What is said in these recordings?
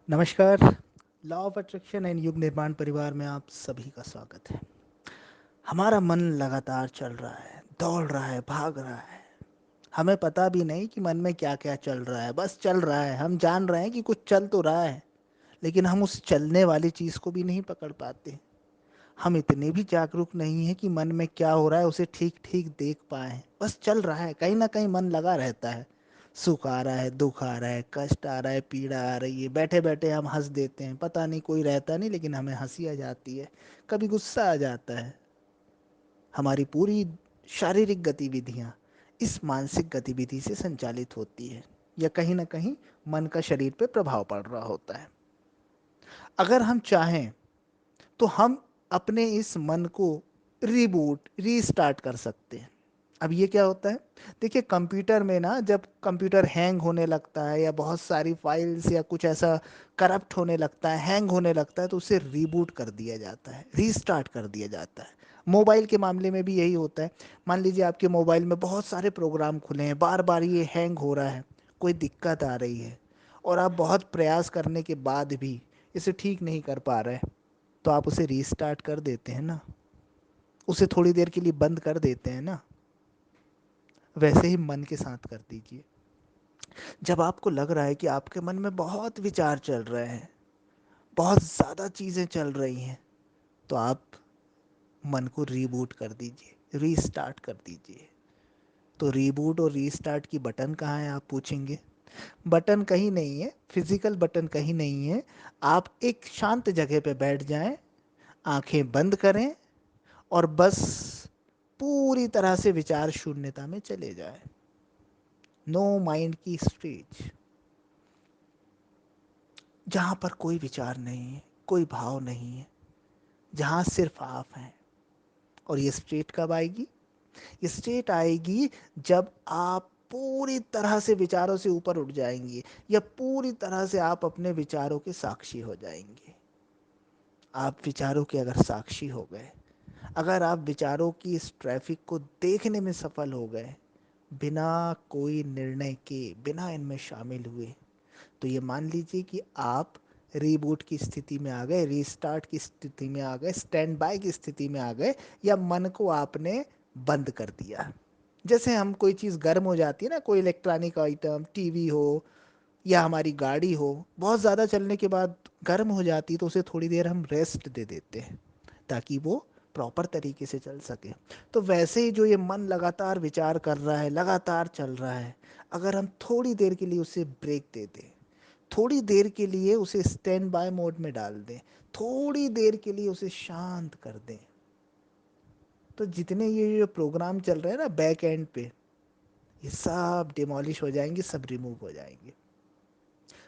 नमस्कार। Law of attraction and युग निर्माण परिवार में आप सभी का स्वागत है। हमारा मन लगातार चल रहा है, दौड़ रहा है, भाग रहा है। हमें पता भी नहीं कि मन में क्या क्या चल रहा है, बस चल रहा है। हम जान रहे हैं कि कुछ चल तो रहा है, लेकिन हम उस चलने वाली चीज़ को भी नहीं पकड़ पाते। हम इतने भी जागरूक नहीं हैं कि मन में क्या हो रहा है उसे ठीक ठीक देख पाएँ। बस चल रहा है, कहीं न कहीं मन लगा रहता है। सुख आ रहा है, दुःख आ रहा है, कष्ट आ रहा है, पीड़ा आ रही है। बैठे-बैठे हम हँस देते हैं, पता नहीं कोई रहता नहीं लेकिन हमें हँसी आ जाती है, कभी गुस्सा आ जाता है। हमारी पूरी शारीरिक गतिविधियाँ इस मानसिक गतिविधि से संचालित होती है या कहीं न कहीं मन का शरीर पे प्रभाव पड़ रहा होता है। अगर हम चाहें तो हम अपने इस मन को रीबूट रीस्टार्ट कर सकते हैं। अब ये क्या होता है? देखिए, कंप्यूटर में ना जब कंप्यूटर हैंग होने लगता है या बहुत सारी फाइल्स या कुछ ऐसा करप्ट होने लगता है, हैंग होने लगता है, तो उसे रीबूट कर दिया जाता है, रीस्टार्ट कर दिया जाता है। मोबाइल के मामले में भी यही होता है। मान लीजिए आपके मोबाइल में बहुत सारे प्रोग्राम खुले हैं, बार बार ये हैंग हो रहा है, कोई दिक्कत आ रही है और आप बहुत प्रयास करने के बाद भी इसे ठीक नहीं कर पा रहे हैं, तो आप उसे रीस्टार्ट कर देते हैं ना, उसे थोड़ी देर के लिए बंद कर देते हैं ना। वैसे ही मन के साथ कर दीजिए। जब आपको लग रहा है कि आपके मन में बहुत विचार चल रहे हैं, बहुत ज़्यादा चीज़ें चल रही हैं, तो आप मन को रीबूट कर दीजिए, रीस्टार्ट कर दीजिए। तो रीबूट और रीस्टार्ट की बटन कहाँ है, आप पूछेंगे। बटन कहीं नहीं है, फिजिकल बटन कहीं नहीं है। आप एक शांत जगह पे बैठ जाएं, आंखें बंद करें और बस पूरी तरह से विचार शून्यता में चले जाए। नो माइंड की स्टेज, जहाँ पर कोई विचार नहीं है, कोई भाव नहीं है, जहाँ सिर्फ आप हैं। और ये स्टेट कब आएगी? ये स्टेट आएगी जब आप पूरी तरह से विचारों से ऊपर उठ जाएंगे या पूरी तरह से आप अपने विचारों के साक्षी हो जाएंगे। आप विचारों के अगर साक्षी हो गए, अगर आप विचारों की इस ट्रैफिक को देखने में सफल हो गए, बिना कोई निर्णय के, बिना इनमें शामिल हुए, तो ये मान लीजिए कि आप रीबूट की स्थिति में आ गए, रीस्टार्ट की स्थिति में आ गए, स्टैंड बाय की स्थिति में आ गए, या मन को आपने बंद कर दिया। जैसे हम कोई चीज़ गर्म हो जाती है ना, कोई इलेक्ट्रॉनिक आइटम, टीवी हो या हमारी गाड़ी हो, बहुत ज़्यादा चलने के बाद गर्म हो जाती है, तो उसे थोड़ी देर हम रेस्ट दे देते हैं ताकि वो प्रॉपर तरीके से चल सके। तो वैसे ही जो ये मन लगातार विचार कर रहा है, लगातार चल रहा है, अगर हम थोड़ी देर के लिए उसे ब्रेक दे दें, थोड़ी देर के लिए उसे स्टैंड बाय मोड में डाल दें, थोड़ी देर के लिए उसे शांत कर दें, तो जितने ये जो प्रोग्राम चल रहे हैं ना बैक एंड पे, ये सब डिमोलिश हो जाएंगे, सब रिमूव हो जाएंगे।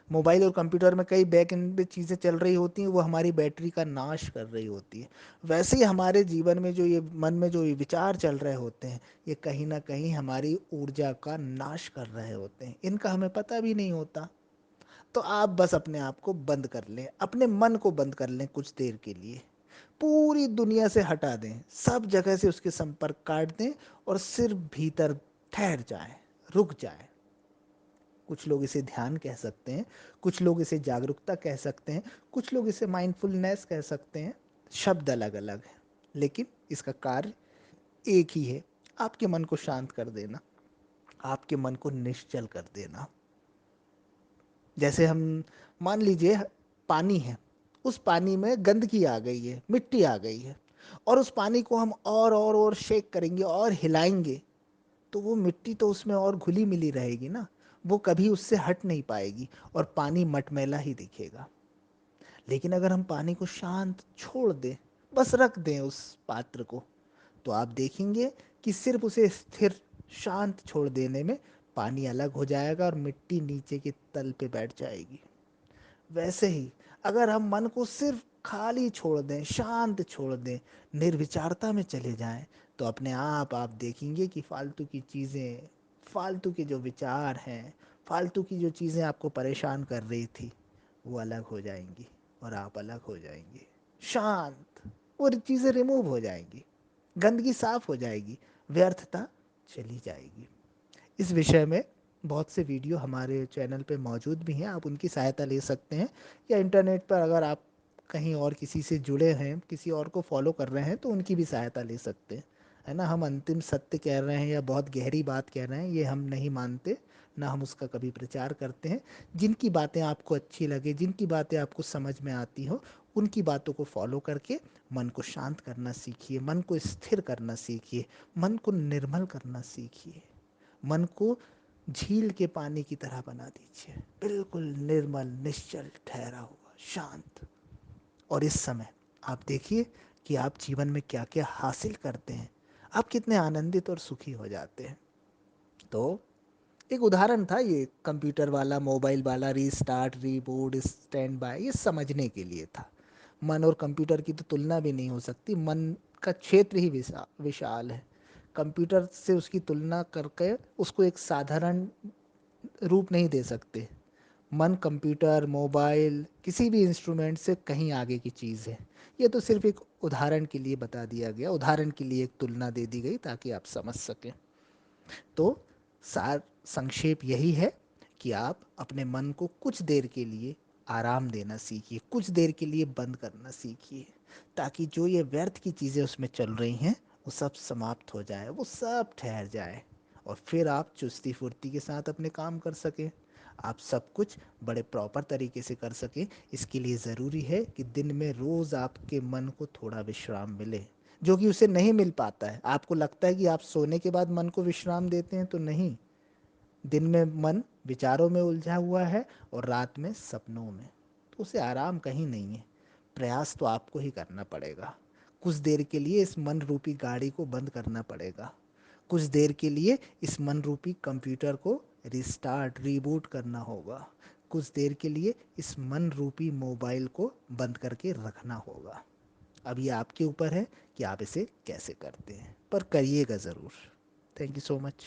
मोबाइल और कंप्यूटर में कई बैक एंड पे चीज़ें चल रही होती हैं, वो हमारी बैटरी का नाश कर रही होती है। वैसे ही हमारे जीवन में जो ये मन में जो ये विचार चल रहे होते हैं, ये कहीं ना कहीं हमारी ऊर्जा का नाश कर रहे होते हैं, इनका हमें पता भी नहीं होता। तो आप बस अपने आप को बंद कर लें, अपने मन को बंद कर लें कुछ देर के लिए, पूरी दुनिया से हटा दें, सब जगह से उसके संपर्क काट दें और सिर्फ भीतर ठहर जाएं, रुक जाएं। कुछ लोग इसे ध्यान कह सकते हैं, कुछ लोग इसे जागरूकता कह सकते हैं, कुछ लोग इसे माइंडफुलनेस कह सकते हैं। शब्द अलग अलग हैं, लेकिन इसका कार्य एक ही है, आपके मन को शांत कर देना, आपके मन को निश्चल कर देना। जैसे हम मान लीजिए पानी है, उस पानी में गंदगी आ गई है, मिट्टी आ गई है, और उस पानी को हम और शेक करेंगे और हिलाएंगे, तो वो मिट्टी तो उसमें और घुली मिली रहेगी ना, वो कभी उससे हट नहीं पाएगी और पानी मटमैला ही दिखेगा। लेकिन अगर हम पानी को शांत छोड़ दें, बस रख दें उस पात्र को, तो आप देखेंगे कि सिर्फ उसे स्थिर शांत छोड़ देने में पानी अलग हो जाएगा और मिट्टी नीचे के तल पे बैठ जाएगी। वैसे ही अगर हम मन को सिर्फ खाली छोड़ दें, शांत छोड़ दें, निर्विचारता में चले जाएं, तो अपने आप देखेंगे कि फालतू की चीज़ें, फालतू के जो विचार हैं, फालतू की जो चीज़ें आपको परेशान कर रही थी, वो अलग हो जाएंगी और आप अलग हो जाएंगे। शांत, वो चीज़ें रिमूव हो जाएंगी, गंदगी साफ हो जाएगी, व्यर्थता चली जाएगी। इस विषय में बहुत से वीडियो हमारे चैनल पे मौजूद भी हैं, आप उनकी सहायता ले सकते हैं। या इंटरनेट पर अगर आप कहीं और किसी से जुड़े हैं, किसी और को फॉलो कर रहे हैं, तो उनकी भी सहायता ले सकते हैं। है ना, हम अंतिम सत्य कह रहे हैं या बहुत गहरी बात कह रहे हैं, ये हम नहीं मानते, ना हम उसका कभी प्रचार करते हैं। जिनकी बातें आपको अच्छी लगे, जिनकी बातें आपको समझ में आती हो, उनकी बातों को फॉलो करके मन को शांत करना सीखिए, मन को स्थिर करना सीखिए, मन को निर्मल करना सीखिए, मन को झील के पानी की तरह बना दीजिए, बिल्कुल निर्मल, निश्चल, ठहरा हुआ, शांत। और इस समय आप देखिए कि आप जीवन में क्या क्या हासिल करते हैं, आप कितने आनंदित और सुखी हो जाते हैं। तो एक उदाहरण था ये कंप्यूटर वाला, मोबाइल वाला, रीस्टार्ट, रीबूट, स्टैंड बाय, ये समझने के लिए था। मन और कंप्यूटर की तो तुलना भी नहीं हो सकती, मन का क्षेत्र ही विशाल है। कंप्यूटर से उसकी तुलना करके उसको एक साधारण रूप नहीं दे सकते। मन कंप्यूटर, मोबाइल, किसी भी इंस्ट्रूमेंट से कहीं आगे की चीज़ है। ये तो सिर्फ एक उदाहरण के लिए बता दिया गया, उदाहरण के लिए एक तुलना दे दी गई ताकि आप समझ सकें। तो सार संक्षेप यही है कि आप अपने मन को कुछ देर के लिए आराम देना सीखिए, कुछ देर के लिए बंद करना सीखिए, ताकि जो ये व्यर्थ की चीज़ें उसमें चल रही हैं वो सब समाप्त हो जाए, वो सब ठहर जाए, और फिर आप चुस्ती फुर्ती के साथ अपने काम कर सकें, आप सब कुछ बड़े प्रॉपर तरीके से कर सकें। इसके लिए ज़रूरी है कि दिन में रोज़ आपके मन को थोड़ा विश्राम मिले, जो कि उसे नहीं मिल पाता है। आपको लगता है कि आप सोने के बाद मन को विश्राम देते हैं, तो नहीं। दिन में मन विचारों में उलझा हुआ है और रात में सपनों में, तो उसे आराम कहीं नहीं है। प्रयास तो आपको ही करना पड़ेगा। कुछ देर के लिए इस मन रूपी गाड़ी को बंद करना पड़ेगा, कुछ देर के लिए इस मन रूपी कंप्यूटर को रिस्टार्ट, रीबूट करना होगा, कुछ देर के लिए इस मन रूपी मोबाइल को बंद करके रखना होगा। अब ये आपके ऊपर है कि आप इसे कैसे करते हैं, पर करिएगा ज़रूर। Thank you so much.